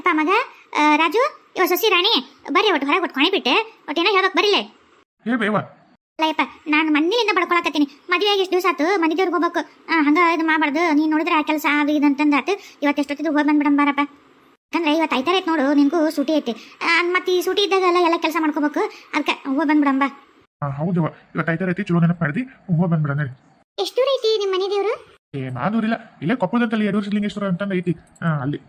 ಯಪ್ಪ ಮಗ ರಾಜು ಇವ ಸೊಸಿ ರಾಣಿ ಬರ್ರಿ ಒಟ್ಟು ಹೊರಗೆ ಒಟ್ಟು ಬಿಟ್ಟೆ ಒಟ್ಟು ಏನೋ ಹೇಳ್ಬೇಕು ಬರಿಲ್ಲ ಅಲ್ಲ ಯಪ್ಪ ನಾನು ಮನೆಯಿಂದ ಬಡ್ಕೊಳಕತ್ತೀನಿ ಮದುವೆಯಾಗಿ ಎಷ್ಟು ದಿವಸ ಆತು ಮನೆ ದೇವ್ರಿಗೆ ಹೋಗ್ಬೇಕು ಹಂಗ ಇದು ಮಾಡಬಾರ್ದು ನೀನು ನೋಡಿದ್ರೆ ಆ ಕೆಲಸ ಅದು ಇದು ಅಂತಂದಾತು ಇವತ್ತು ಎಷ್ಟೊತ್ತಿದ್ದು ಹೋಗಿ ಬಂದ್ಬಿಡಮ್ ಬಾರಪ್ಪ. ಯಾಕಂದ್ರೆ ಇವತ್ತು ಐತಾರ ಐತೆ ನೋಡು ನಿನ್ಗೂ ಸೂಟಿ ಐತಿ ಮತ್ತೆ ಈ ಸೂಟಿ ಇದ್ದಾಗೆಲ್ಲ ಎಲ್ಲ ಕೆಲಸ ಮಾಡ್ಕೋಬೇಕು ಅದಕ್ಕೆ ಹೋಗಿ ಬಂದ್ಬಿಡಮ್ ಬಾ. ಹೌದು ಇವತ್ತು ಐತಾರ ಐತಿ ಚಲೋ ನೆನಪು ಮಾಡಿದಿ ಹೋಗಿ ಬಂದ್ಬಿಡ ನಡಿ. ಎಷ್ಟು ದೂರ ಐತಿ ನಿಮ್ಮ ಮನೆ ದೇವ್ರು? ನಾನೂರಿಲ್ಲ ಇಲ್ಲೇ ಕೊಪ್ಪಳದಲ್ಲಿ ಯಡೂರು ಸಿದ್ಲಿಂಗೇಶ್ವರ ಅಂತಂದು ಐತಿ ಅಲ್ಲಿ.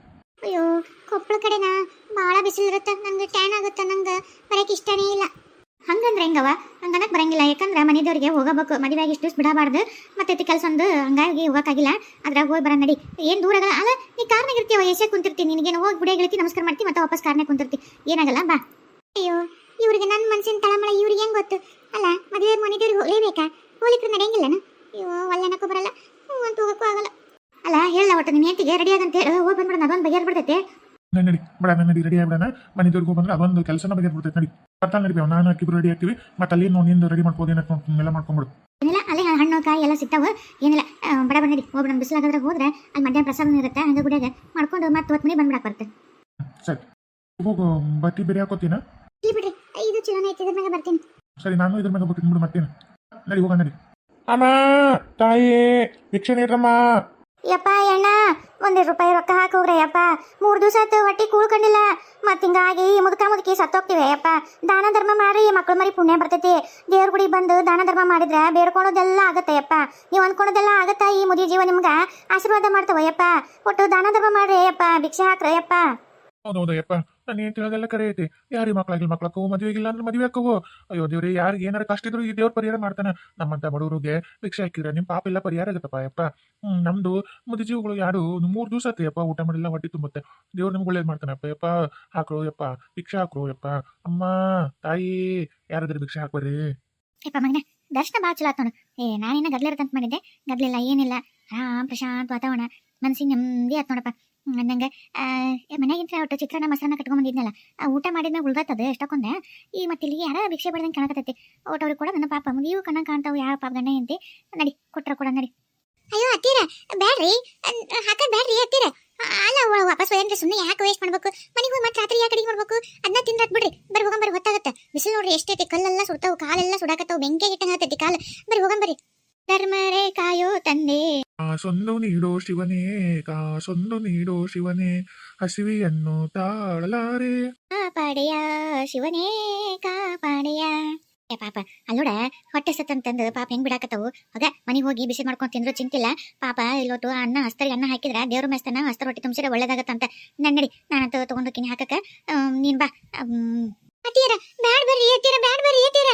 ಅಯ್ಯೋ ಕೊಪ್ಪಳ ಕಡೆನಾ ಭಾಳ ಬಿಸಿಲು ಇರುತ್ತೆ ನಂಗೆ ಟ್ಯಾನ್ ಆಗುತ್ತೆ ನಂಗೆ ಬರೋಕೆ ಇಷ್ಟನೇ ಇಲ್ಲ. ಹಂಗಂದ್ರೆ ಹೆಂಗವ ಹಂಗನಕ್ಕೆ ಬರಂಗಿಲ್ಲ ಯಾಕಂದ್ರೆ ಮನೆದೇವ್ರಿಗೆ ಹೋಗಬೇಕು ಮದುವೆಯಾಗಿ ಇಷ್ಟು ದಿವಸ ಬಿಡಬಾರ್ದು ಮತ್ತೆ ಕೆಲಸ ಒಂದು ಹಂಗಾಗಿ ಹೋಗೋಕ್ಕಾಗಿಲ್ಲ ಅದ್ರಾಗ ಹೋಗಿ ಬರ ನಡಿ. ಏನು ದೂರ ಆಗಲ್ಲ ಅಲ್ಲ ನೀ ಕಾರ್ನಾಗ ಇರ್ತೀವ ಎಸೆ ಕುಂತಿರ್ತೀನಿ ನಿನಗೇನು ಹೋಗಿ ಬಿಡಿಯಾಗಿ ಹೇಳ್ತಿ ನಮಸ್ಕಾರ ಮಾಡ್ತಿ ಮತ್ತೆ ವಾಪಸ್ ಕಾರ್ನಾಗ ಕುಂತಿರ್ತಿ ಏನಾಗಲ್ಲ ಬಾ. ಅಯ್ಯೋ ಇವ್ರಿಗೆ ನನ್ನ ಮನ್ಸಿನ ತಳಮಳ ಇವ್ರಿಗೆ ಹೆಂಗೆ ಗೊತ್ತು ಅಲ್ಲ ಮದುವೆ ಮನೆದೇವ್ರಿಗೆ ಹೋಗ್ಲೇಬೇಕಾ ಹೋಲಿಕ್ರು ನಡೆಯಂಗಿಲ್ಲನ? ಅಯ್ಯೋ ಒಳ್ಳೆನಕ್ಕೂ ಬರಲ್ಲ ಅಂತ ಹೋಗೋಕ್ಕೂ ಆಗಲ್ಲ ಅಲ್ಲ ಹೇಳ ಒಟ್ಟು ನಿಮ್ಮ ಹೆಂಡತಿಗೆ ರೆಡಿ ಆಗಂತ ಹೇಳಿ ಹೋಗಿ ಬಂದ್ಬಿಡೋಣ ಅದೊಂದು ಬಗೆಹರ್ಬಿಡ್ತೈತೆ. ನಡಿ ಬೇಡ ನಡಿ ರೆಡಿ ಆಗ್ಬಿಡೋಣ ಮನೆದೇವ್ರಿಗೆ ಹೋಗಿ ಬಂದ್ರೆ ಅದೊಂದು ಕೆಲಸನ ಬಗೆಹರ್ಬಿಡ್ತೈತೆ ನಡಿ ಬರ್ತಾನೆ ನಡಿಬೇವು ನಾನು ಹಾಕಿಬ್ರು ರೆಡಿ ಆಗ್ತೀವಿ ಮತ್ತೆ ಅಲ್ಲಿ ನಿಂದು ರೆಡಿ ಮಾಡ್ಕೋದು ಎಲ್ಲ ಮಾಡ್ಕೊಂಬಿಡು. ಏನಿಲ್ಲ ಅಲ್ಲೇ ಹಣ್ಣು ಕಾಯಿ ಎಲ್ಲ ಸಿಗ್ತಾವ ಏನಿಲ್ಲ ಬಡ ನಡಿ ಹೋಗ್ಬಿಡೋಣ ಬಿಸಿಲಾಗದ್ರೆ ಹೋದ್ರೆ ಅಲ್ಲಿ ಮಧ್ಯಾಹ್ನ ಪ್ರಸಾದ ಇರುತ್ತೆ ಹಂಗೆ ಗುಡಿಯಾಗ ಮಾಡ್ಕೊಂಡು ಮತ್ತೆ ಹೊತ್ತು ಮನೆ ಬಂದ್ಬಿಡಕ್ಕೆ ಬರುತ್ತೆ. ಸರಿ ಹೋಗು ಬಟ್ಟಿ ಬೇರೆ ಹಾಕೋತೀನ ಇಲ್ಲಿ ಬಿಡ್ರಿ ಇದು ಚಲೋ ಐತಿ ಇದ್ರ ಮ್ಯಾಗ ಬರ್ತೀನಿ. ಸರಿ ನಾನು ಇದ್ರ ಮ್ಯಾಗ ಬರ್ತೀನಿ ಬಿಡು ಮತ್ತೇನು ನಡಿ ಹೋಗೋಣ ನಡಿ. ಅಮ್ಮ ತಾಯಿ ಭಿಕ್ಷೆ ನೀಡ್ರಮ್ಮ. ಯಪ್ಪ ಅಣ್ಣ ₹1 ರೊಕ್ಕ ಹಾಕಿ ಹೋಗ್ರೆ ಯಪ್ಪ 3 ದಿವಸ ಆಯ್ತು ಹೊಟ್ಟಿ ಕೂಳ್ಕೊಂಡಿಲ್ಲ ಮತ್ತೆ ಹಿಂಗಾಗಿ ಮುದುಕಿ ಸತ್ತೋಗ್ತಿವೆ ಯಪ್ಪ. ದಾನ ಧರ್ಮ ಮಾಡ್ರಿ ಮಕ್ಳು ಮರಿ ಪುಣ್ಯ ಬರ್ತೈತಿ. ದೇವ್ರ ಗುಡಿ ಬಂದು ದಾನ ಧರ್ಮ ಮಾಡಿದ್ರೆ ಬೇಡ್ಕೊಳೋದೆಲ್ಲ ಆಗತ್ತೆ ಯಪ್ಪ. ನೀವು ಅನ್ಕೊಳೋದೆಲ್ಲ ಆಗತ್ತಾ ಈ ಮುದಿ ಜೀವ ನಿಮ್ಗೆ ಆಶೀರ್ವಾದ ಮಾಡ್ತಾವ ಯಪ್ಪ. ಒಟ್ಟು ದಾನ ಧರ್ಮ ಮಾಡ್ರಿ ಯಪ್ಪ ಭಿಕ್ಷೆ ಹಾಕ್ರ ಯಪ್ಪ. ಹೌದೌದು ಯಪ್ಪ ನಾನು ಏನು ತಿಳೋದೆಲ್ಲ ಕರೆ ಐತಿ ಯಾರಿಗೆ ಮಕ್ಳಾಗಿಲ್ಲ ಮಕ್ಳಕ್ಕೂ ಮದುವೆಗಿಲ್ಲ ಅಂದ್ರೆ ಮದುವೆ ಹಾಕವು. ಅಯ್ಯೋ ದೇವ್ರಿ ಯಾರಿಗೆ ಏನಾರ ಕಷ್ಟ ಇದ್ರು ಈ ದೇವ್ರ ಪರಿಹಾರ ಮಾಡ್ತಾನೆ. ನಮ್ಮಂತ ಬಡವರಿಗೆ ಭಿಕ್ಷೆ ಹಾಕಿದ್ರೆ ನಿಮ್ಮ ಪಾಪ ಎಲ್ಲ ಪರಿಹಾರ ಆಗತ್ತಪ್ಪ ಯಪ್ಪ. ನಮ್ದು ಮುದಿ ಜೀವಗಳು ಯಾರು 3 ದಿವಸ ಆಯ್ತು ಯಪ್ಪ ಊಟ ಮಾಡಿಲ್ಲ ಹೊಟ್ಟಿ ತುಂಬುತ್ತೆ ದೇವ್ರು ನಿಮ್ಗೆ ಒಳ್ಳೇದು ಮಾಡ್ತಾನಪ್ಪ ಯಪ್ಪ. ಹಾಕ್ರು ಯಪ್ಪ ಭಿಕ್ಷೆ ಹಾಕ್ರು ಯಪ್ಪ. ಅಮ್ಮ ತಾಯಿ ಯಾರಾದ್ರೂ ಭಿಕ್ಷೆ ಹಾಕ್ಬರ್ರಿ ಯಪ್ಪ ಮಗನ ದರ್ಶನ ಭಾಳ ಚಲೋ ಆತ್ ನೋಡು. ನಾನೇನ ಗದ್ಲೆ ಇರತ್ತಂತ ಮಾಡಿದ್ದೆ ಗದ್ಲಿಲ್ಲ ಏನಿಲ್ಲ ಪ್ರಶಾಂತ ವಾತಾವರಣ ಮನಸ್ಸಿಗೆ ನೆಮ್ಮದಿ ಆತ್ ನೋಡಪ್ಪ. ನಂಗೆ ಮನೆಗಿಂತ ಒಟ್ಟು ಚಿತ್ರಾನ್ನ ಮೊಸರನ್ನ ಕಟ್ಕೊಂಡ್ಬಂದಿದ್ನಲ್ಲ ಊಟ ಮಾಡಿದ್ಮೇಲೆ ಉಳ್ದತ್ತದ ಎಷ್ಟೊಂದೆ ಈ ಮತ್ತೆ ಇಲ್ಲಿ ಯಾರ ಭಿಕ್ಷೆ ಬೆಳೆದಂಗೆ ಕಾಣಕತ್ತೈತಿ ಒಟ್ಟು ಅವ್ರಿಗೆ ಕೂಡ ನನ್ನ ಪಾಪ ಮುಗಿಯೂ ಕಣ್ಣಂಗೆ ಕಾಣ್ತಾವೆ ಯಾವ ಪಾಪ ಗಣ್ಣ ಅಂತೆ ನಡಿ ಕೊಟ್ರ ಕೂಡ ನಡಿ. ಅಯ್ಯೋ ಹತ್ತೀರ ಬ್ಯಾಡ್ರಿ ಹಾಕದ್ ಬ್ಯಾಡ್ರಿ ಹತ್ತೀರ ಅಲ್ಲ ವಾಪಸ್ ಏನ್ರಿ ಸುಮ್ಮನೆ ಯಾಕೆ ವೇಸ್ಟ್ ಮಾಡ್ಬೇಕು ಮನೆಗೆ ಹೋಗಿ ಮತ್ತೆ ರಾತ್ರಿ ಯಾಕೆ ಅಡಿಗೆ ಮಾಡ್ಬೇಕು ಅದನ್ನ ತಿಂದ್ರಾತ್ ಬಿಡ್ರಿ ಬರ್ರಿ ಹೋಗಂಬರ್ರಿ ಹೊತ್ತಾಗತ್ತೆ ಬಿಸಿಲು ನೋಡ್ರಿ ಎಷ್ಟೈತಿ ಕಲ್ಲೆಲ್ಲ ಸುಡ್ತಾವು ಕಾಲೆಲ್ಲ ಸುಡಾಕತ್ತಾವು ಬೆಂಕಿ ಹಿಟ್ಟಂಗ ಹತ್ತೈತಿ ಕಾಲು ಬರ್ರಿ ಹೋಗಂಬರ್ರಿ. ಧರ್ಮರೇ ಕಾಯೋ ತಂದೆ ಕಾಸೊಂದು ನೀಡೋ ಶಿವನೇ ಕಾಸೊಂದು ನೀಡೋ ಶಿವನೇ ಹಸಿವೆಯನ್ನು ತಾಳಲಾರೆ ಕಾಪಾಡೆಯ ಶಿವನೇ ಕಾಪಾಡೆಯ. ಪಾಪ ಅಲ್ಲೋಡ ಹೊಟ್ಟೆ ಸತ್ತಂತಂದು ಪಾಪ ಹೆಂಗ್ ಬಿಡಾಕತ್ತವು ಹೋಗ ಮನೆಗೆ ಹೋಗಿ ಬಿಸಿ ಮಾಡ್ಕೊಂಡು ತಿಂದ್ರು ಚಿಂತಿಲ್ಲ ಪಾಪ ಇಲ್ಲೊಟ್ಟು ಅನ್ನ ಹಸ್ತರಿ ಅನ್ನ ಹಾಕಿದ್ರ ದೇವ್ರ ಮೆಸ್ತನ ಹಸ್ತರ ಹೊಟ್ಟೆ ತುಂಬಿಸಿದ್ರೆ ಒಳ್ಳೇದಾಗತ್ತಂತ ನಡಿ ನಾನಂತ ತಗೊಂಡೋಕಿನಿ ಹಾಕಕ್ಕ ನೀನ್ ಬಾ. ಅತ್ತೀರ ಬ್ಯಾಡ್ ಬರ್ರಿ ಅತ್ತೀರ ಬ್ಯಾಡ್ ಬರ್ರಿ ಅತ್ತೀರ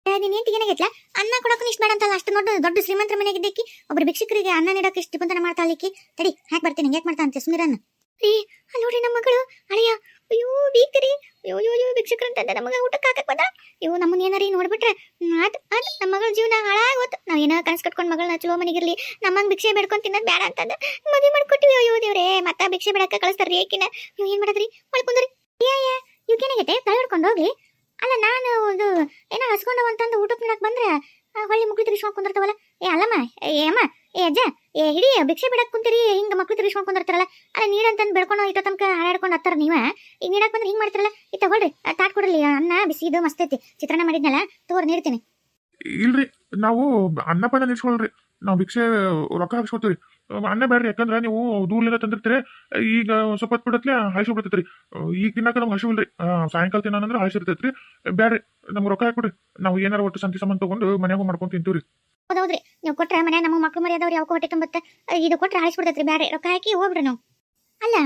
ನೀನ್ ಏನ್ ಏನಾಗೈತ್ಲ ಅನ್ನ ಕೊಡೋಕೆ ಇಷ್ಟ ಬೇಡ ಅಂತಲ್ಲ ಅಷ್ಟು ದೊಡ್ಡ ಶ್ರೀಮಂತರ ಮನೆಗಿದ್ದಕ್ಕಿ ಒಬ್ರು ಭಿಕ್ಷಕರಿಗೆ ಅನ್ನ ನೀಡೋಕೆ ಇಷ್ಟು ಬಂಧನ ಮಾಡ್ತಾಳಿಕ್ಕಿ ತಡಿ ಹಾಕಿ ಬರ್ತೀನಿ ಯಾಕೆ ಮಾಡ್ತಾ ಅಂತೆ ಸುಮಿರನ್ನ ರೀ ಅಲ್ಲಿ ನೋಡ್ರಿ ನಮ್ಮ ಮಗಳು ಅಳಿಯ ಅಯ್ಯೋ ಬೀಕ್ರಿ ಅಯ್ಯೋ ಭಿಕ್ಷಕರಂತಂದೆ ನಮಗೆ ಊಟಕ್ಕೆ ಹಾಕಕ್ ಬಂದ ಇವು ನಮ್ಮನ್ನ ಏನಾರೀ ನೋಡ್ಬಿಟ್ರೆ ನಮ್ಮ ಮಗಳ ಜೀವನ ಹಾಳಾಗೋತ್ ನಾವ್ ಏನೋ ಕನ್ಸ್ ಕಟ್ಕೊಂಡ್ ಮಗಳನ್ನ ಚಲೋ ಮನೆಗಿರ್ಲಿ ನಮ್ಮಂಗ್ ಭಿಕ್ಷೆ ಬೇಡ್ಕೊಂಡ್ ತಿನ್ನೋದ್ ಬೇಡ ಅಂತಂದ ಮದುವೆ ಮಾಡ್ಕೊಟ್ಟಿವಿ ಅಯ್ಯೋ ದೇವ್ರೆ ಮತ್ತ ಭಿಕ್ಷೆ ಬೇಡಕ್ಕ ಕಳಿಸ್ತಾರ್ರಿ ಏಕಿನ ಇವ್ ಏನ್ ಮಾಡದ್ರಿ ಮಾಡ್ಕೊಂಡ್ರಿ ಇವಕ್ಕೇನಾಗೈತೆ ತಲೆ ಹಿಡ್ಕೊಂಡು ಹೋಗ್ಲಿ ಅಲ್ಲ ನಾನು ಇದು ಏನೋ ಹಸ್ಕೊಂಡವ ಅಂತಂದು ಊಟಕ್ಕೆ ನೀಡಕ್ ಬಂದ್ರೆ ಹೊಳ್ಳಿ ಮಕ್ಳು ತಿರ್ಸ್ಕೊಂಡ್ ಕುಂದಿರ್ತಾವಲ್ಲ ಅಲ್ಲಮ್ಮ ಅಮ್ಮ ಅಜ್ಜ ಹಿಡಿ ಭಿಕ್ಷೆ ಬಿಡಕ್ ಕುಂತೀರಿ ಹಿಂಗ ಮಕ್ಳು ತಿರ್ಸ್ಕೊಂಡ್ ಕುಂದಿರ್ತಾರಲ್ಲ ಅಲ್ಲ ನೀಡಂತಂದು ಬೆಳ್ಕೊಂಡು ಇಟ್ಟ ತನಕ ಹಾಡಾಡ್ಕೊಂಡು ಹತ್ತಾರ ನೀವ ಈಗ ನೀಡಕ್ ಬಂದ್ರೆ ಹಿಂಗ್ ಮಾಡ್ತಿರಲ್ಲ ಈ ತಗೊಳ್ರಿ ತಾಟ್ ಕೊಡ್ರಿ ಅನ್ನ ಬಿಸಿ ಇದು ಮಸ್ತ್ ಐತಿ ಚಿತ್ರಾನ್ನ ಮಾಡಿದ್ನಲ್ಲ ತಗೋರ್ ನೀಡ್ತೀನಿ. ಇಲ್ರಿ ನಾವು ಅನ್ನಪನ್ನ ನಿಲ್ಸ್ಕೊಳ್ರಿ ನಾವು ಭಿಕ್ಷೆ ರೊಕ್ಕ ಹಾಕ್ಸ್ಕೊತೀವಿ ಅನ್ನ ಬೇಡ್ರಿ ಯಾಕಂದ್ರೆ ನೀವು ದೂರ್ಲಿಂದ ತಂದಿರ್ತೀರಿ ಈಗ ಸ್ವಲ್ಪ ಹೊತ್ತು ಬಿಡತ್ಲೆ ಹಳಸಿ ಬಿಡ್ತೈತ್ರಿ ಈಗ ತಿನ್ನಕ ನಮ್ಗೆ ಹಸು ಇಲ್ರಿ ಸಾಯಂಕಾಲ ತಿನ್ನೋಣಂದ್ರೆ ಹಳಸಿರ್ತೈತ್ರಿ ಬ್ಯಾಡ್ರಿ ನಮ್ಗೆ ರೊಕ್ಕ ಹಾಕ್ಬಿಡ್ರಿ ನಾವು ಏನಾರ ಒಟ್ಟು ಸಂತಿ ಸಂಬಂಧ ತಗೊಂಡು ಮನ್ಯಾಗ ಮಾಡ್ಕೊಂಡು ತಿಂತೀವ್ರಿ. ಹೌದೌದ್ರಿ ನೀವು ಕೊಟ್ರೆ ಮನೆ ನಮ್ಮ ಮಕ್ಳು ಮರ್ಯಾದವ್ರು ಯಾವ ಹೊಟ್ಟೆ ತುಂಬತ್ತೆ ಇದು ಕೊಟ್ರೆ ಹಾಳಿಸ್ಬಿಡ್ತೈತ್ರಿ ಬ್ಯಾಡ್ರಿ ರೊಕ್ಕ ಹಾಕಿ ಹೋಗ್ಬಿಡ್ರಿ ನಾವು. ಅಲ್ಲ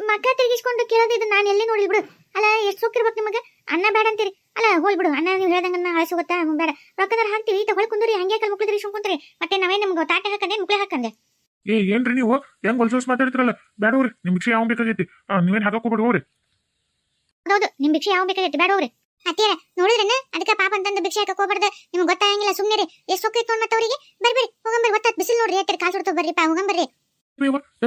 ಮಕ್ಕ ತಿರುಗಿಸ್ಕೊಂಡು ಕೇಳೋದು ಇದು ನಾನು ಎಲ್ಲಿ ನೋಡಿಲ್ ಬಿಡು ಅಲ್ಲ ಎಷ್ಟು ಸೊಕ್ಕಿರ್ಬೇಕು ನಿಮಗೆ ಅನ್ನ ಬೇಡ ಅಂತೀರಿ ಅಲ್ಲ ಹೋಲ್ಬಿಡು ಅನ್ನ ನೀವು ಹೇಳ್ದಂಗ ಹಳಸೋಗತ್ತಾ ಬೇಡ ರೊಕ್ಕದಾರ ಹಾಕ್ತಿವಿ ತಗೊಳ್ ಕುಂದ್ರಿ ಹಂಗೆ ಕಲ್ ಮಕ್ಳು ತಿರುಗಿಸ್ಕೊಂಡ್ ಕುಂತ್ರಿ ಮತ್ತೆ ನಾವೇ ನಿಮ್ಗೆ ತಾಟೆ ಹಾಕಂದೆ ಮುಕ್ಳೆ ಹಾಕಂದೆ ಏನ್ರಿ ನೀವು ಹೆಂಗ್ ಹೊಲ್ಸೋಸ್ ಮಾತಾಡ್ತಿರಲ್ಲ ಬೇಡವ್ರಿ ನಿಮ್ ಭಿಕ್ಷೆ ಯಾವ ಬೇಕಾಗೈತಿ ನೀವೇನ್ ಹಾಕೋಬಿಡ್ ಹೋಗ್ರಿ. ಹೌದು ನಿಮ್ ಭಿಕ್ಷೆ ಯಾವ ಬೇಕಾಗೈತಿ ಬೇಡ ಹೋಗ್ರಿ. ಅತ್ತೇರ ನೋಡಿದ್ರೇನ ಅದಕ್ಕೆ ಪಾಪ ಅಂತಂದು ಭಿಕ್ಷೆ ಹಾಕಕ್ ಹೋಗ್ಬಾರ್ದು ನಿಮ್ಗೆ ಗೊತ್ತಾಗಂಗಿಲ್ಲ ಸುಮ್ಮನೆ ಎಷ್ಟು ಸೊಕ್ಕೈತ್ ನೋಡ್ ಮತ್ತೆ ಅವರಿಗೆ ಬರ್ರಿ ಹೋಗಂಬರ್ರಿ ಹೊತ್ತಾತ್ ಬಿಸಿಲು ನೋಡ್ರಿ ಎತ್ತರ ಕಾಲ್ ಸುಡ್ತಾವ ಬರ್ರಿ ಹೋಗಂಬರ್ರಿ.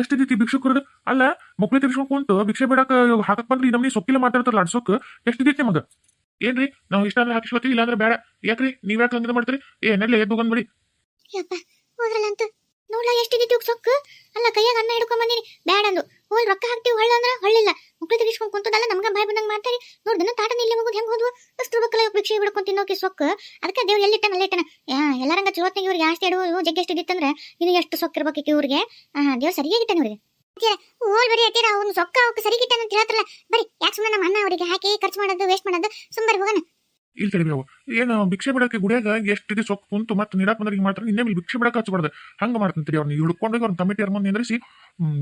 ಎಷ್ಟು ರೀತಿ ಭಿಕ್ಷುಕರದ ಅಲ್ಲ ಮಕ್ಳು ತಿರ್ಸ್ಕೊಂಡ್ ಕುಂತು ಭಿಕ್ಷೆ ಬೇಡಕ ಹಾಕಕ್ ಬಂದ್ರಿ ನಮ್ನಿ ಸೊಕ್ಕಿಲ್ಲ ಮಾತಾಡ್ತಾರಲ್ಲ ಅಡ್ಸೋಕ್ ಎಷ್ಟು ರೀತಿ ಮಗ ಏನ್ರಿ ನಾವು ಇಷ್ಟ ಅಂದ್ರೆ ಹಾಕಿಸ್ಕೊತೀವಿ ಇಲ್ಲಾಂದ್ರೆ ಬೇಡ ಯಾಕ್ರಿ ನೀವ್ ಯಾಕೆ ಹಂಗ ಮಾಡ್ತೀರಿ ನೆಲ್ಲ ಎದ್ದು ಬಂದ್ಬಿಡಿ. ಯಪ್ಪ ಹೋದ್ರಲ್ಲಂತ ನೋಡ್ಲಾ ಎಷ್ಟಿದ್ದೀವಿ ಸೊಕ್ಕು ಅಲ್ಲ ಕೈಯಾಗ ಅನ್ನ ಹಿಡ್ಕೊಂಡ್ ಬಂದಿನಿ ಬ್ಯಾಡ ಅಂದು ಹೋಲ್ ರೊಕ್ಕ ಹಾಕ್ತಿವಿ ಹೊಳ್ಳ ಅಂದ್ರ ಹೊಳ್ಳಿಲ್ಲ ಮಕ್ಳು ಮಾಡ್ಕೊಂಡ್ ತಿನ್ನೋಕೆ ಸೊಕ್ಕ ಅದಕ್ಕೆ ದೇವ್ರು ಎಲ್ಲಿಟ್ಟನ ಅಲ್ಲಿಟ್ಟನ ಎಲ್ಲರಂಗ ಚಲೋತ್ನಾಗ ಇವ್ರಿಗೆ ಆಸ್ತಿ ಇಡುವ ಜಗ್ಗಿ ಎಷ್ಟು ಇದ್ದಿತ್ತಂದ್ರೆ ಇದು ಎಷ್ಟು ಸೊಕ್ಕ ಇರ್ಬೇಕು ಇವ್ರಿಗೆ ದೇವ್ರು ಸರಿಯಾಗಿಟ್ಟನ ಇವ್ರಿಗೆ ಹೋಲ್ ಬರೀ ಅತ್ತೀರ ಅವ್ನು ಸೊಕ್ಕ ಅವಕ್ಕೆ ಸರಿಗಿಟ್ಟನ ಅಂತ ಹೇಳ್ತಾರಲ್ಲ ಬರೀ ಯಾಕೆ ಸುಮ್ಮನೆ ನಮ್ಮ ಅಣ್ಣ ಅವರಿಗೆ ಹಾಕಿ ಖರ್ಚು ಮಾಡೋದು ವೇಸ್ಟ್ ಮಾಡೋದು ಸುಮ್ಮನೆ ಹೋಗೋಣ ಇಲ್ಲಿ ಕಡಿಬೇವು ಏನು ಭಿಕ್ಷೆ ಬಿಡಕ್ಕೆ ಗುಡಿಯಾಗ ಎಷ್ಟಿದೆ ಸೊಪ್ಪು ಕುಂತು ಮತ್ತೆ ನೀರಾಕ್ ಬಂದ್ರೆ ಮಾಡ್ತಾರೆ ಇನ್ನೇ ಭಿಕ್ಷೆ ಬಿಡಕ್ಕೆ ಹಚ್ಚಬಾರ್ದು ಹಂಗ ಮಾಡ್ತಂತೀರಿ ಅವ್ರನ್ನ ಹಿಡ್ಕೊಂಡೋಗಿ ಅವ್ರನ್ನ ಕಮಿಟಿ ಅವ್ರ ಮುಂದೆ ನಿಂದ್ರಿಸಿ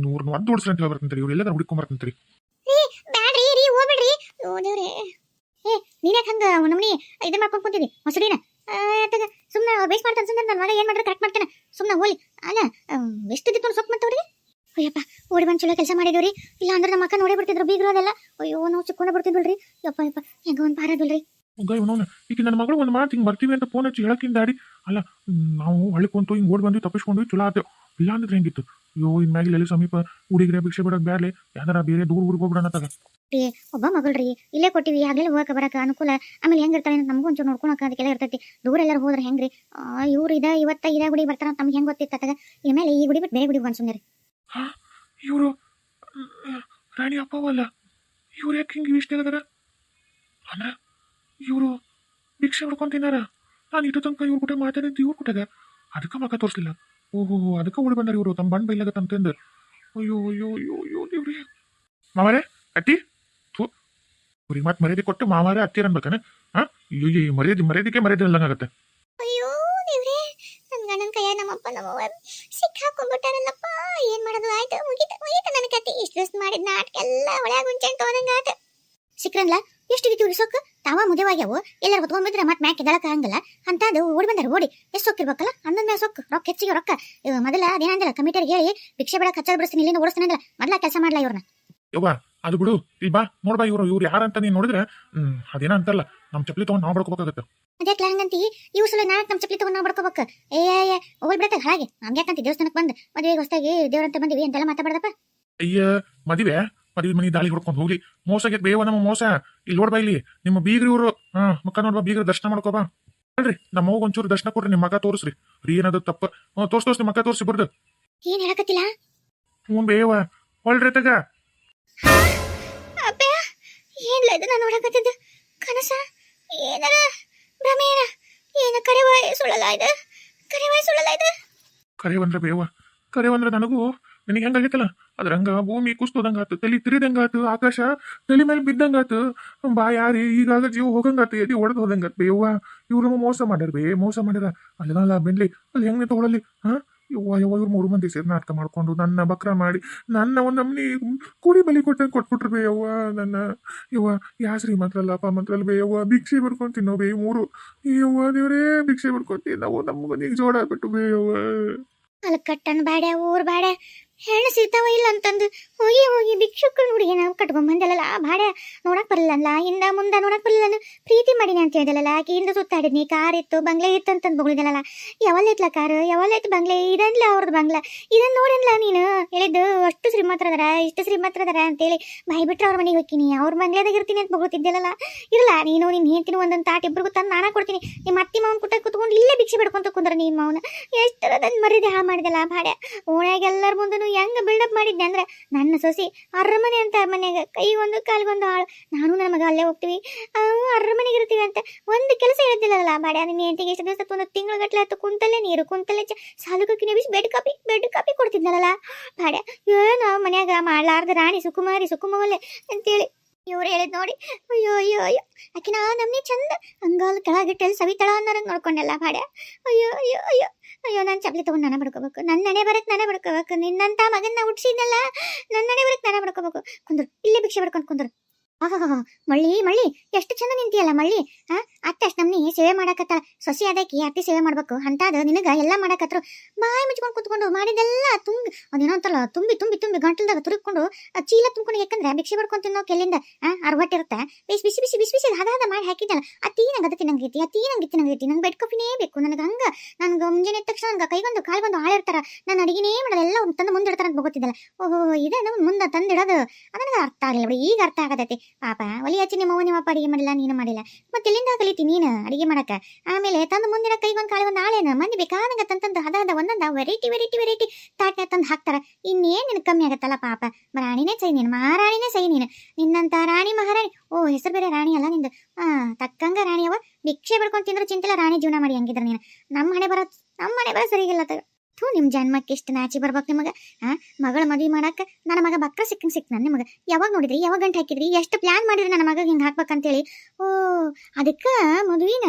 ಇವ್ರನ್ನ ಒದ್ದು ಓಡಿಸ್ರಿ ಅಂತ ಹೇಳ್ಬರ್ತಂತೀರಿ ಇವ್ರು ಎಲ್ಲಾದ್ರೂ ಹುಡ್ಕೊಂಬರ್ತಂತೀರಿ ಬ್ಯಾಡ್ರಿ ರೀ ಹೋಗ್ಬಿಡ್ರಿ ದೇವ್ರೆ ನೀನ್ಯಾಕೆ ಹಂಗ ನಮ್ಮನಿ ಇದು ಮಾಡ್ಕೊಂಡು ಕುಂತಿದ್ದಿ ಮೊಸರಿನ ಸುಮ್ಮನೆ ವೇಸ್ಟ್ ಮಾಡ್ತಾನೆ ಸುಮ್ಮನೆ ನನ್ನ ಮಗ ಏನ್ ಮಾಡಿದ್ರೆ ಕರೆಕ್ಟ್ ಮಾಡ್ತಾನೆ ಸುಮ್ಮನೆ ಹೋಲಿ ಅಲ್ಲ ಎಷ್ಟು ದಿತ್ತು ಸೊಪ್ಪು ಮತ್ತವ್ರಿಗೆ ಅಯ್ಯಪ್ಪ ಓಡಿ ಬಂದು ಚಲೋ ಕೆಲಸ ಮಾಡಿದವ್ರಿ ಇಲ್ಲ ಅಂದ್ರೆ ನಮ್ಮ ಅಕ್ಕ ನೋಡೇ ಬಿಡ್ತಿದ್ರು ಬೀಗ್ರೋದೆಲ್ಲ ಅಯ್ಯೋ ನಾವು ಚಿಕ್ಕೊಂಡ ಬಿಡ್ತಿದ್ವಲ್ರಿ ಯಪ್ಪ ಯಪ್ಪ ಹೆಂಗ ಒಂದು ಪಾರದಲ್ರಿ ಈಗ ನನ್ನ ಮಗಳು ಒಂದು ಮಾತು ಹಿಂಗೆ ಬರ್ತೀವಿ ಅಂತ ಫೋನ್ ಹಚ್ಚಿ ಹೇಳಕ್ಕಿಂತ ದಾಡಿ ಅಲ್ಲ ನಾವು ಹಳ್ಳಿ ಕುಂತು ಹಿಂಗೆ ಓಡಿ ಬಂದು ತಪ್ಪಿಸ್ಕೊಂಡು ಚಲೋ ಆತೇವೆ ಇಲ್ಲ ಅಂದ್ರೆ ಹೆಂಗಿತ್ತು ಅಯ್ಯೋ ಇನ್ಮ್ಯಾಗಿಲ್ಲ ಎಲ್ಲಿ ಸಮೀಪ ಹುಡುಗಿರೆ ಭಿಕ್ಷೆ ಬಿಡೋಕೆ ಬ್ಯಾಡ್ಲಿ ಯಾವ್ದಾರ ಬೇರೆ ದೂರ ಊರಿಗೆ ಹೋಗ್ಬಿಡೋಣ ತಗ ಒಬ್ಬ ಮಗಳ್ರಿ ಇಲ್ಲೇ ಕೊಟ್ಟಿವಿ ಆಗ್ಲೇ ಹೋಗಕ್ಕೆ ಬರಕ್ಕೆ ಅನುಕೂಲ ಆಮೇಲೆ ಹೆಂಗಿರ್ತಾಳೆ ನಮಗೂ ಒಂಚೂರು ನೋಡ್ಕೊಳಕ ಅದಕ್ಕೆಲ್ಲ ಇರ್ತೈತಿ ದೂರ ಎಲ್ಲರೂ ಹೋದ್ರೆ ಹೆಂಗ್ರಿ ಇವ್ರು ಇವತ್ತ ಇದೇ ಗುಡಿ ಬರ್ತಾರ ನಮ್ಗೆ ಹೆಂಗ್ ಗೊತ್ತಿತ್ತಾಗ ಇನ್ಮೇಲೆ ಈ ಗುಡಿ ಬಿಟ್ಟು ಬೇರೆ ಗುಡಿಗೆ ಬಂದು ಸುಮ್ಮನೆ ಇವರು ರಾಣಿ ಅಪ್ಪವಲ್ಲ ಇವ್ರು ಯಾಕೆ ಹಿಂಗೆ ಇಷ್ಟ ಅಂದ್ರೆ ಇವರು ಭಿಕ್ಷೆ ಹೊಡ್ಕೊಂಡು ತಿನ್ನಾರ ನಾನು ಇಟ್ಟು ತನಕ ಇವ್ರ ಕೂಡ ಮಾತಾಡಿದ್ದು ಇವ್ರ ಕೂಟಾಗ ಅದಕ್ಕೆ ಮಕ್ಕ ತೋರಿಸ್ಲಿಲ್ಲ ಓಹೋ ಅದಕ್ಕೆ ಓಡಿ ಬಂದಾರ ಇವರು ತಮ್ಮ ಬಣ್ಣ ಬೈಲಾಗತ್ತಂತಂದು ಅಯ್ಯೋ ಅಯ್ಯೋ ಅಯ್ಯೋ ಅಯ್ಯೋ ದೇವ್ರಿ ಮಾವಾರೇ ಅತ್ತಿ ಥೂ ಇವ್ರಿಗೆ ಮತ್ತೆ ಮರ್ಯಾದೆ ಕೊಟ್ಟು ಮಾವಾರೇ ಅತ್ತೀರ ಅನ್ಬೇಕನ ಈ ಮರ್ಯಾದೆಗೆ ಮರ್ಯಾದೆ ಇಲ್ಲಂಗಾಗತ್ತೆ ಅಯ್ಯೋ ದೇವ್ರೆ ನನ್ನ ಗಂಡನ ಕೈಯ ನಮ್ಮಪ್ಪ ನಮ್ಮವ್ವ ಸಿಕ್ಕಾಕೊಂಡ್ಬಿಟ್ಟಾರಲ್ಲಪ್ಪ ಏನ್ ಮಾಡೋದು ಆಯ್ತು ಮುಗೀತ ನನ್ನ ಕತೆ ಇಷ್ಟು ದಿವಸ ಮಾಡಿದ ನಾಟಕ ಎಲ್ಲ ಒಳಗ ಮುಂಚೆಂಟು ಹೋದಂಗ ಆತ ಸಿಕ್ರನ್ಲ ಎಷ್ಟಿಗಿತ್ತು ಸೊಕ್ಕ ತಾವ ಮುದೇವಾಗ್ಯಾವು ಎಲ್ಲರೂ ಹೊತ್ಕೊಂಡ್ಬಿದ್ರೆ ಮತ್ತೆ ಮ್ಯಾಕೆ ಎದಳಕ ಹಂಗಲ್ಲ ಅಂತದು ಓಡಿ ಬಂದಾರ ಓಡಿ ಎಷ್ಟು ಸೊಕ್ಕಿರ್ಬೇಕಲ್ಲ ಅನ್ನದ ಮೇಲೆ ಸೊಕ್ಕ ರೊಕ್ಕ ಹೆಚ್ಚಿಗೆ ರೊಕ್ಕ ಮೊದಲ ಅದೇನಂದಿಲ್ಲ ಕಮಿಟಿಯರಿಗೆ ಹೇಳಿ ಭಿಕ್ಷೆ ಬೇಡ ಕಚ್ಚದ ಬಿಡಿಸ್ತೀನಿ ಇಲ್ಲಿಂದ ಓಡಿಸ್ತೀನಿ ಅಂದಿಲ್ಲ ಮೊದಲ ಕೆಲಸ ಮಾಡ್ಲಾ ಇವ್ರನ್ನ ಯವ್ವ ಅದು ಬಿಡು ಇಲ್ಲಿ ಬಾ ನೋಡ್ಬಾ ಇವ್ರು ಯಾರಂತ ನೀನ್ ನೋಡಿದ್ರೆ ಅದೇನ ಅಂತಲ್ಲ ನಮ್ ಚಪ್ಪಲಿ ತಗೊಂಡ್ ನಾವು ಬಡ್ಕೋಬೇಕಾಗತ್ತೆ ಅದ್ಯಾಕ್ಲ ಹಂಗಂತಿ ಇವು ಸಲ ನಾಳೆ ನಮ್ಮ ಚಪ್ಪಲಿ ತಗೊಂಡ್ ನಾವು ಬಡ್ಕೋಬೇಕು ಹೋಗಿ ಬಿಡತ್ತೆ ಹಾಗೆ ನಮ್ಗೆ ಯಾಕಂತ ದೇವಸ್ಥಾನಕ್ಕೆ ಬಂದು ಮದುವೆಗೆ ಹೊಸದಾಗಿ ದೇವ್ರಂತ ಬಂದಿವಿ ಅಂತೆಲ್ಲ ಮಾತಾಡ್ದಪ್ಪ ಅಯ್ಯ ಮದುವೆ ಮನಿ ದಾಳಿ ಹೊಡ್ಕೊಂಡು ಹೋಗಿ ಮೋಸಗೆ ಬೇವ ನಮ್ಮ ಮೋಸ ಇಲ್ಲಿ ನೋಡ್ಬಾ ಇಲ್ಲಿ ನಿಮ್ಮ ಬೀಗ್ರಿ ಇವರು ಮಕ್ಕ ನೋಡ್ಬಾ ಬೀಗ್ರ ದರ್ಶನ ಮಾಡ್ಕೋಬಾ ಅಲ್ರಿ ನಮ್ಮ ಮಗ ಒಂಚೂರು ದರ್ಶನ ಕೊಡ್ರಿ ನಿಮ್ಮ ಮಗ ತೋರಿಸ್ರಿ ರೀ ಏನದು ತಪ್ಪ ತೋರ್ಸ್ ನಿಮ್ಮ ಮಕ್ಕ ತೋರಿಸಿ ಬರ್ದು ಏನ್ ಹೇಳಕತ್ತಿಲ್ಲ ಹ್ಞೂ ಬೇವ ಹೊಳ್ರಿ ತಗ ಅಪ್ಪ ಏನ್ಲ ಇದು ನಾನು ನೋಡಕತ್ತಿದ್ದು ಕನಸ ಏನಾರ ಭ್ರಮೇನ ಏನ ಕರೆವಾಯ್ ಸುಳ್ಳಲ್ಲ ಇದು ಕರೆವಂದ್ರೆ ಬೇವ ಕರೆವಂದ್ರೆ ನನಗೂ ನಿನಗೆ ಹೆಂಗಾಗೈತಲ್ಲ ಅದ್ರಂಗ ಭೂಮಿ ಕುಸ್ತೋದಂಗಾತು ತಲೆ ತಿರಿದಂಗಾತು ಆಕಾಶ ತಲೆ ಮೇಲೆ ಬಿದ್ದಂಗಾತು ಬಾ ಯಾರಿ ಈಗಾಗ ಜೀವ ಹೋಗಂಗಾತು ಎದಿ ಹೊಡೆದು ಹೋದಂಗಾತು ಬೇವ ಇವ್ರು ಮೋಸ ಮಾಡ್ಯಾರ ಅಲ್ಲ ಬೆನ್ಲಿ ಅಲ್ಲಿ ಹೆಂಗ್ ತಗೊಳಲಿ ಯವ್ವ ಇವ್ರು 3 ಮಂದಿ ಸೇರಿ ನಾಟಕ ಮಾಡ್ಕೊಂಡು ನನ್ನ ಬಕ್ರ ಮಾಡಿ ನನ್ನ ಒಂದು ನಮ್ನಿ ಕುರಿ ಬಲಿ ಕೊಟ್ಬಿಟ್ರು ಬೇ ಯವ್ವ ನನ್ನ ಯವ್ವ ಯಾ ಶ್ರೀಮಂತ್ರಲ್ಲ ಅಪ್ಪ ಬೇ ಯವ್ವ ಭಿಕ್ಷೆ ಬಿಡ್ಕೊಂಡು ತಿನ್ನೋ ಬೇ 3 ಯವ್ವ ದೇವ್ರೇ ಭಿಕ್ಷೆ ಬಿಡ್ಕೊಂತೀವಿ ನಾವು ನಮ್ಮ ಈಗ ಜೋಡ ಬಿಟ್ಟು ಬೇ ಯವ್ವ ಅಲ್ಲಿ ಕಟ್ಟನ್ ಬಾಡೆ ಊರ್ ಬಾಡೆ ಹೆಣ್ಣು ಸಿಗ್ತಾವ ಇಲ್ಲ ಅಂತಂದು ಹೋಗಿ ಭಿಕ್ಷುಕರು ಹುಡುಗಿ ನಾವು ಕಟ್ಕೊಂಡ್ ಬಂದಲ್ಲ ಬಾಡೆ ನೋಡಕ್ ಬರಲ್ಲ ಹಿಂದ ಮುಂದ ನೋಡಕ್ ಬರಲ್ಲ ಪ್ರೀತಿ ಮಾಡಿನಿ ಅಂತ ಹೇಳಿದಲ್ಲ ಆಕೆ ಹಿಂದ ಸುತ್ತಾಡಿದ್ನಿ ಕಾರ್ ಇತ್ತು ಬಂಗ್ಲೆ ಇತ್ತು ಅಂತಂದು ಬಗಳಿದಲ್ಲ ಯಾವಲ್ಲೈತ್ಲ ಕಾರು ಯಾವಲ್ಲೈತ್ ಬಂಗ್ಲೆ ಇದನ್ಲ ಅವ್ರದ್ದು ಬಂಗ್ಲ ಇದನ್ನ ನೋಡನ್ಲ ನೀನು ಹೇಳಿದ್ದು ಅಷ್ಟು ಶ್ರೀಮಂತರದಾರ ಇಷ್ಟು ಶ್ರೀಮಂತರದಾರ ಅಂತೇಳಿ ಬಾಯಿ ಬಿಟ್ರೆ ಅವ್ರ ಮನೆಗೆ ಹೋಗ್ತೀನಿ ಅವ್ರ ಬಂಗ್ಲೆದಾಗ ಇರ್ತೀನಿ ಅಂತ ಬಗೊಳ್ತಿದ್ದಲ್ಲ ಇರಲ್ಲ ನೀನು ನಿನ್ ಹೇಳ್ತೀನಿ ಒಂದೊಂದು ತಾಟ್ ಇಬ್ರಿಗೂ ತಂದು ನಾನಾ ಕೊಡ್ತೀನಿ ನಿಮ್ಮ ಅತ್ತಿ ಮಾವನ್ ಕುಟ್ಟ ಕುತ್ಕೊಂಡು ಇಲ್ಲೇ ಭಿಕ್ಷೆ ಬಿಡ್ಕೊಂತ ಕುಂದ್ರ ನಿಮ್ಮ ಮಾವನ ಎಷ್ಟರ ನನ್ನ ಮರ್ಯಾದೆ ಹಾ ಮಾಡಿದಲ್ಲ ಬಾಡೆ ಓಣ್ಯಾಗ ಎಲ್ಲರ ಮುಂದನು ಹೆಂಗ ಬಿಲ್ಡಪ್ ಮಾಡಿದ್ದೆ ಅಂದ್ರೆ ನನ್ನ ಸೊಸಿ ಅರಮನೆ ಅಂತ ಮನೆಯಾಗ ಕೈಗೊಂದು ಕಾಲ್ಗೊಂದು ಆಳು ನಾನು ನನ್ನ ಮಗ ಅಲ್ಲೇ ಹೋಗ್ತೀವಿ ಅರಮನೆಗೆ ಇರ್ತೀವಿ ಅಂತ ಒಂದು ಕೆಲಸ ಹೇಳ್ತಿಲ್ಲಲ್ಲ ಬಾಡೆ ನಿನ್ನ ಹೆಂಡತಿಗೆ ಎಷ್ಟು ದಿವಸ ಒಂದು ತಿಂಗಳ ಗಟ್ಟಲೆ ಆಯ್ತು ಕುಂತಲ್ಲೇ ನೀರು ಕುಂತಲ್ಲೇ ಸಾಲುಕಿ ಬಿಸಿ ಬೆಡ್ ಕಾಪಿ ಕೊಡ್ತಿದ್ನಲ್ಲ ಬಾಡೆ ಏನೋ ಮನ್ಯಾಗ ಮಾಡ್ಲಾರ್ದ ರಾಣಿ ಸುಕುಮಾವಲ್ಲೇ ಅಂತೇಳಿ ಇವ್ರು ಹೇಳಿದ್ ನೋಡಿ ಅಯ್ಯೋ ಆಕಿನ ನಮ್ನಿ ಚಂದ ಹಂಗಾಲ್ ಕೆಳಗಿಟ್ಟಲ್ಲಿ ಸವಿತಳ ಅನ್ನೋರಂಗೆ ನೋಡ್ಕೊಂಡೆಲ್ಲ ಬಾಡೆ ಅಯ್ಯೋ ನಾನು ಚಪ್ಪಲಿ ತಗೊಂಡು ನಾನೇ ಬಡ್ಕೋಬೇಕು ನನ್ನ ನಡೆ ಬರಕ್ಕೆ ನಾನೇ ಬಡ್ಕೋಬೇಕು ನಿನ್ನಂತ ಮಗನ್ನ ಹುಡ್ಸಿದ್ನಲ್ಲ ನನ್ನ ನಡೆ ಬರಕ್ಕೆ ನಾನೇ ಬಡ್ಕೋಬೇಕು ಕುಂದ್ರು ಇಲ್ಲೇ ಭಿಕ್ಷೆ ಬಡ್ಕೊಂಡು ಕುಂದ್ರು ಮಳ್ಳಿ ಎಷ್ಟು ಚಂದ ನಿಂತಿಯಲ್ಲ ಮಳ್ಳಿ ಅತ್ತೆ ಅಷ್ಟು ನಮ್ನಿ ಸೇವೆ ಮಾಡಕತ್ತಾಳ ಸೊಸಿ ಅದಕ್ಕೆ ಅತ್ತಿ ಸೇವೆ ಮಾಡ್ಬೇಕು ಅಂತಾದ ನಿನಗ ಎಲ್ಲ ಮಾಡಕತ್ರು ಬಾಯಿ ಮುಚ್ಕೊಂಡು ಕುತ್ಕೊಂಡು ಮಾಡಿದೆಲ್ಲ ಅದೇನೋ ಅಂತಲ್ಲ ತುಂಬಿ ಗಂಟಲ್ದಾಗ ತುರುಕೊಂಡು ಚೀಲ ತುಂಬ್ಕೊಂಡು ಯಾಕಂದ್ರೆ ಭಿಕ್ಷೆ ಬಡ್ಕೊಂಡು ತಿನ್ನೋ ಕೆಲ್ಲಿಂದ ಅರ್ವಟ್ಟಿರುತ್ತೆ ಬಿಸಿ ಹದ ಮಾಡಿ ಹಾಕಿದ್ದಲ್ಲ ಅತ್ತಿ ನಂಗೆ ಅದು ತಿನ್ನಂಗೈತಿ ನಂಗೆ ಬೆಡ್ ಕಾಫಿನೇ ಬೇಕು ನನಗೆ ನನ್ಗೆ ಮುಂಜಾನೆ ತಕ್ಷಣ ನಂಗೆ ಕೈಗೊಂದು ಕಾಲ್ಗೊಂದು ಆಳಿರ್ತಾರ ನಾನು ಅಡಿಗೆನೇ ಮಾಡೋದು ಎಲ್ಲ ತಂದು ಮುಂದಿಡ್ತಾರ ಅಂತ ಗೊತ್ತಿದ್ದಲ್ಲ ಓಹೋ ಇದೇ ನಮ್ಮ ಮುಂದೆ ತಂದಿಡೋದು ನನಗೆ ಅರ್ಥ ಆಗಲಿಲ್ಲ ಬಿಡಿ ಈಗ ಅರ್ಥ ಆಗತೈತಿ ಪಾಪ ಒಲಿ ಹಚ್ಚಿ ನಿಮ್ಮ ಅಪ್ಪ ಅಡಿಗೆ ಮಾಡಿಲ್ಲ ನೀನು ಮಾಡಿಲ್ಲ ಮತ್ತೆ ಎಲ್ಲಿಂದ ಕಲಿತಿ ನೀನು ಅಡಿಗೆ ಮಾಡಕ. ಆಮೇಲೆ ತಂದು ಮುಂದಿನ ಕೈಗೊಂದು ಕಾಳಿ ಒಂದು ಆಳೇನ ಮಂದಿ ಬೇಕಾದಂಗ ತಂತಂದು ಹದ ಒಂದೊಂದ ವೆರೈಟಿ ತಾಟ್ನ ತಂದು ಹಾಕ್ತಾರ. ಇನ್ನೇನ್ ನಿನ್ ಕಮ್ಮಿ ಆಗತ್ತಲ್ಲ ಪಾಪ. ರಾಣಿನೇ ಸೈ ನೀನು, ಮಹಾರಾಣಿನೇ ಸೈ ನೀನು. ನಿನ್ನಂತ ರಾಣಿ ಮಹಾರಾಣಿ, ಓ ಹೆಸರು ಬೇರೆ ರಾಣಿ ಅಲ್ಲ ನಿಂದು. ತಕ್ಕಂಗ ರಾಣಿಯವ ಭಿಕ್ಷೆ ಬಿಡ್ಕೊಂಡ್ ತಿಂದ್ರು ಚಿಂತಿಲ್ಲ, ರಾಣಿ ಜೀವನ ಮಾಡಿ ಹಂಗಿದ್ರ ನೀನು. ನಮ್ಮ ಹಣೆ ಬರ ಸರಿಗಿಲ್ಲ ನಿಮ್ ಜನ್ಮಕ್ಕೆ ಎಷ್ಟು ನಾಚಿ ಬರ್ಬೇಕು ನಿಮಗ. ಮಗಳ ಮದ್ವಿ ಮಾಡಾಕ ನನ್ನ ಮಗ ಬಕ್ರ ಸಿಕ್ಕ ನನ್ ನಿಮಗ. ಯಾವಾಗ ನೋಡಿದ್ರಿ, ಯಾವಾಗ ಗಂಟು ಹಾಕಿದ್ರಿ, ಎಷ್ಟು ಪ್ಲಾನ್ ಮಾಡಿದ್ರಿ ನನ್ನ ಮಗ ಹಿಂಗೆ ಹಾಕ್ಬೇಕಂತೇಳಿ. ಓ ಅದಕ್ಕ ಮದ್ವಿನ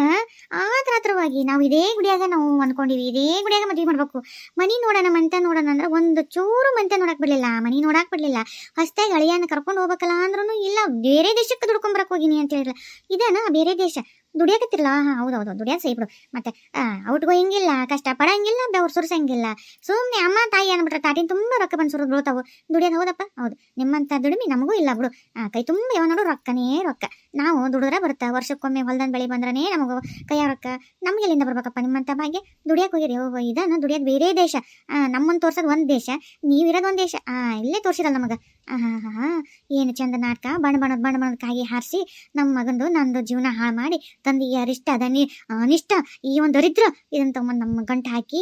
ಆತರವಾಗಿ ನಾವು ಇದೇ ಗುಡಿಯಾಗ ನಾವು ಅನ್ಕೊಂಡಿವಿ, ಇದೇ ಗುಡಿಯಾಗ ಮದ್ವಿ ಮಾಡ್ಬೇಕು. ಮನಿ ನೋಡೋಣ ಮಂತೆ ನೋಡೋಣ ಅಂದ್ರೆ ಒಂದು ಚೂರು ಮಂತೆ ನೋಡಕ್ ಬಿಡ್ಲಿಲ್ಲ, ಮನಿ ನೋಡಾಕ್ ಬಿಡ್ಲಿಲ್ಲ. ಹೊಸ್ತಾಗಿ ಅಳಿಯನ್ನ ಕರ್ಕೊಂಡು ಹೋಗ್ಬೇಕಲ್ಲ ಅಂದ್ರೂ ಇಲ್ಲ, ಬೇರೆ ದೇಶಕ್ಕೆ ದುಡ್ಕೊಂಬರಕ್ ಹೋಗಿನಿ ಅಂತ ಹೇಳಿಲ್ಲ. ಇದೇನ ಬೇರೆ ದೇಶ ದುಡಿಯಾಕತ್ತಿರಲ್ಲ. ಹೌದೌದು ದುಡಿಯಾಕ ಸೈ ಬಿಡು. ಮತ್ತೆ ಔಟ್ ಗೋಯಿಂಗಿಲ್ಲ, ಕಷ್ಟ ಪಡಂಗಿಲ್ಲ, ಬೆವ್ರು ಸುರ್ಸಂಗಿಲ್ಲ. ಸುಮ್ಮನೆ ಅಮ್ಮ ತಾಯಿ ಅನ್ಬಿಟ್ರೆ ತಾಟಿನ ತುಂಬಾ ರೊಕ್ಕ ಬಂದು ಸುರಿದು ಬೀಳ್ತಾವು. ದುಡಿಯೋದು ಹೌದಪ್ಪ ಹೌದು, ನಿಮ್ಮಂತ ದುಡಿಮೆ ನಮಗೂ ಇಲ್ಲ ಬಿಡು. ಕೈ ತುಂಬ ಯಾವ ನೋಡು ರೊಕ್ಕನೇ ರೊಕ್ಕ. ನಾವು ದುಡಿದ್ರೆ ಬರುತ್ತಾ, ವರ್ಷಕ್ಕೊಮ್ಮೆ ಹೊಲ್ದನ್ ಬೆಳೆ ಬಂದ್ರನೇ ನಮಗೂ ಕೈಯ ರೊಕ್ಕ. ನಮ್ಗೆ ಎಲ್ಲಿಂದ ಬರ್ಬೇಕಪ್ಪ ನಿಮ್ಮಂತ ಭಾಗ್ಯ. ದುಡಿಯಾಕ ಹೋಗಿರಿ. ಇದನ್ನ ದುಡಿಯೋದು ಬೇರೆ ದೇಶ, ನಮ್ಮನ್ನು ತೋರ್ಸೋದು ಒಂದ್ ದೇಶ, ನೀವಿರೋದು ಒಂದ್ ದೇಶ. ಇಲ್ಲೇ ತೋರ್ಸಿರಲ್ಲ ನಮಗ. ಏನು ಚಂದ ನಾಟಕ, ಬಣ್ಣದ ಕಾಯಿ ಹಾರಿಸಿ ನಮ್ಮ ಮಗಂದು ನಂದು ಜೀವನ ಹಾಳು ಮಾಡಿ ತಂದು ಈ ಅರಿಷ್ಟ ಅನಿಷ್ಟ ಈ ಒಂದು ದರಿದ್ರ ಇದನ್ನ ತಗೊಂಡ್ ನಮ್ಮ ಗಂಟು ಹಾಕಿ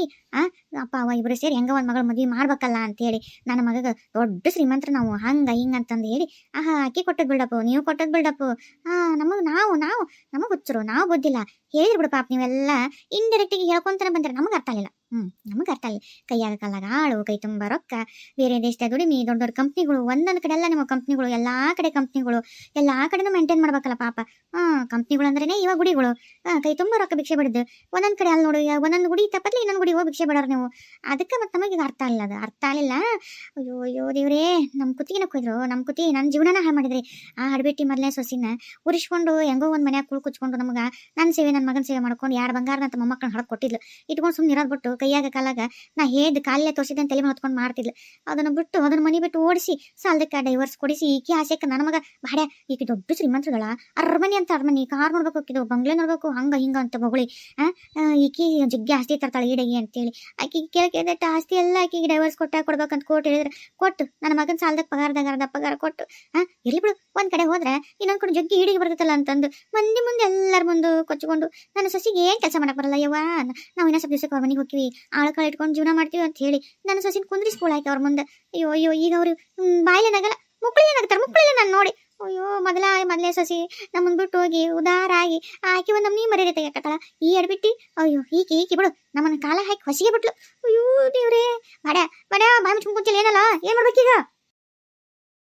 ಅಪ್ಪ ಅವ ಇಬ್ರು ಸೇರಿ ಹೆಂಗ ಒಂದ್ ಮಗಳ ಮದ್ವಿ ಮಾಡ್ಬೇಕಲ್ಲ ಅಂತ ಹೇಳಿ ನನ್ನ ಮಗಗ ದೊಡ್ಡ ಶ್ರೀಮಂತರ ನಾವು ಹಂಗ ಹಿಂಗ ಅಂತಂದು ಹೇಳಿ ಅಕ್ಕಿ ಕೊಟ್ಟದ್ ಬಿಡಪ್ಪು, ನೀವು ಕೊಟ್ಟದ್ ಬಿಡಪ್ಪು. ನಮಗ್ ಹುಚ್ಚರು, ನಾವು ಬುದ್ಧಿಲ್ಲ. ಹೇಳಿರ್ ಬಿಡು ಪಾಪ, ನೀವೆಲ್ಲ ಇಂಡೈರೆಕ್ಟಿಗೆ ಹೇಳ್ಕೊಂತಾನೆ ಬಂದ್ರೆ ನಮಗ್ ಅರ್ಥ ಆಗಿಲ್ಲ. ನಮಗ್ ಅರ್ಥ ಆಗಿಲ್ಲ. ಕೈಯಾಗ ಕಾಲಾಗ ಆಳು, ಕೈ ತುಂಬಾ ರೊಕ್ಕ, ಬೇರೆ ದೇಶದ ದುಡಿಮೆ, ದೊಡ್ಡ ದೊಡ್ಡ ಕಂಪ್ನಿಗಳು, ಒಂದೊಂದ್ ಕಡೆ ಎಲ್ಲ ನಿಮ್ಮ ಕಂಪ್ನಿಗಳು, ಎಲ್ಲಾ ಕಡೆ ಕಂಪ್ನಿಗಳು, ಎಲ್ಲಾ ಕಡೆನೂ ಮೇಂಟೈನ್ ಮಾಡ್ಬೇಕಲ್ಲ ಪಾಪ. ಕಂಪ್ನಿಗಳು ಅಂದ್ರೇನೆ ಇವಾಗ ಗುಡಿಗಳು. ಕೈ ತುಂಬಾ ರೊಕ್ಕ ಭಿಕ್ಷೆ ಬಿಡದ್ದು. ಒಂದೊಂದ್ ಕಡೆ ಅಲ್ಲಿ ನೋಡು, ಒಂದೊಂದು ಗುಡಿ ತಪ್ಪತ್ಲಿ ಇನ್ನೊಂದು ಗುಡಿ ಹೋಗಿ ಭಿಕ್ಷೆ ಬಿಡೋರು ನೀವು. ಅದಕ್ಕೆ ಮತ್ತೆ ನಮಗೆ ಅರ್ಥ ಆಗಿಲ್ಲ, ಅದು ಅರ್ಥ ಆಗಲಿಲ್ಲ. ಅಯ್ಯೋ ದೇವ್ರೇ, ನಮ್ಮ ಕುತ್ತಿಗೆನ ಕೊಯ್ದ್ರು, ನಮ್ಮ ಕುತ್ತಿಗೆ ನನ್ನ ಜೀವನನ ಹಾಳು ಮಾಡಿದ್ರಿ. ಹಡ್ಬಿಟ್ಟಿ ಮೊದಲನೇ ಸೊಸಿನ ಉರಿಸ್ಕೊಂಡು ಹೆಂಗೋ ಒಂದ್ ಮನ್ಯಾಗ ಕುಚ್ಕೊಂಡು ನಮಗ ನನ್ನ ಸೇವೆ, ನನ್ನ ಮಗನ ಸೇವೆ ಮಾಡ್ಕೊಂಡು 2 ಬಂಗಾರದಂತ ಮೊಮ್ಮಕ್ಕಳನ್ನ ಹಡಕ್ ಕೊಟ್ಟಿದ್ಲು. ಇಟ್ಕೊಂಡು ಸುಮ್ಮನೆ ಇರೋದು ಬಿಟ್ಟು ಕೈಯಾಗ ಕಾಲಾಗ ನಾ ಹೇದ್ ಕಾಲೇ ತೋರಿಸಿದೆ ತಲೆ ಮೇಲೆ ಹೊತ್ಕೊಂಡು ಮಾಡ್ತಿದ್ಲು. ಅದನ್ನ ಬಿಟ್ಟು ಅದನ್ನ ಮನಿ ಬಿಟ್ಟು ಓಡಿಸಿ ಸಾಲದಕ್ಕೆ ಡೈವರ್ಸ್ ಕೊಡಿಸಿ ಈಕಿ ಆಸೆಕ್ಕೆ ನನ್ನ ಮಗ ಬಾಡ್ಯ ಈಕಿ ದೊಡ್ಡ ಶ್ರೀಮಂತರುಗಳ ಅರಮನಿ ಅಂತ ಅರಮನಿ ಕಾರ್ ನೋಡ್ಬೇಕು, ಇದು ಬಂಗ್ಲೆ ನೋಡ್ಬೇಕು, ಹಂಗ ಹಿಂಗ ಅಂತ ಬೊಗಳಿ ಈಕಿ ಜಗ್ಗಿ ಆಸ್ತಿ ತರ್ತಾಳೆ ಈಡಗಿ ಅಂತೇಳಿ ಆಕಿಗೆ ಕೇಳಕ್ಕೆ ಆಸ್ತಿ ಎಲ್ಲ ಆಕಿಗೆ ಡೈವರ್ಸ್ ಕೊಡ್ಬೇಕಂತ ಕೋರ್ಟ್ ಹೇಳಿದ್ರೆ ಕೊಟ್ಟು ನನ್ನ ಮಗನ ಸಾಲದಾಗ ಪಗಾರ ಕೊಟ್ಟು ಇರ್ಲಿ ಬಿಡು. ಒಂದ್ ಕಡೆ ಹೋದ್ರೆ ಇನ್ನೊಂದ್ ಕಡೆ ಜಗ್ಗಿ ಹಿಡಿಗೆ ಬರ್ತೈತಲ್ಲ ಅಂತಂದು ಮಂದಿ ಮುಂದೆ ಎಲ್ಲರ ಮುಂದೆ ಕೊಚ್ಕೊಂಡು ನನ್ನ ಸೊಸಿಗೆ ಏನ್ ಕೆಲಸ ಮಾಡಕ್ ಬರಲ್ಲ ಯವ್ವ, ನಾವು ಇನ್ನೂ ಸ್ವಲ್ಪ ದಿವಸಕ್ಕೆ ಮನೆಗೆ ಹೋಗ್ತೀವಿ, ಆಳ್ಕಾಳ ಇಟ್ಕೊಂಡು ಜೀವನ ಮಾಡ್ತೀವಿ ಅಂತ ಹೇಳಿ ನನ್ನ ಸೊಸಿನ ಕುಂದ್ರಿಸ್ಕೊಳಾಕಿ ಅವ್ರ ಮುಂದೆ. ಅಯ್ಯೋ ಈಗ ಅವ್ರು ಬಾಯಿಲೇನಾಗಲ್ಲ ಮುಕ್ಕಳಿಲ್ಲ ನಾನು ನೋಡಿ. ಅಯ್ಯೋ ಮೊದಲೇ ಸೊಸಿ ನಮ್ಮನ್ ಬಿಟ್ಟು ಹೋಗಿ ಉದಾರ ಆಗಿ ಆಕಿ ಒಂದ್ ನೀ ಮರ್ಯಾದೆ ತೆಗಿಯಕತ್ತಳ ಈ ಎಡ್ಬಿಟ್ಟಿ. ಅಯ್ಯೋ ಈಕಿ ಬಿಡು ನಮ್ಮನ್ನ ಕಾಲ ಹಾಕಿ ಹೊಸಿಗೆ ಬಿಟ್ಲು. ಅಯ್ಯೋ ದೇವ್ರೇ, ಬಾಯ ಬಾಯಿ ಮುಚ್ಕೊಂಡ್ ಕುಂತಿಲ್ಲ ಏನಲ್ಲ, ಏನ್ ಮಾಡ್ಬೇಕೀಗ?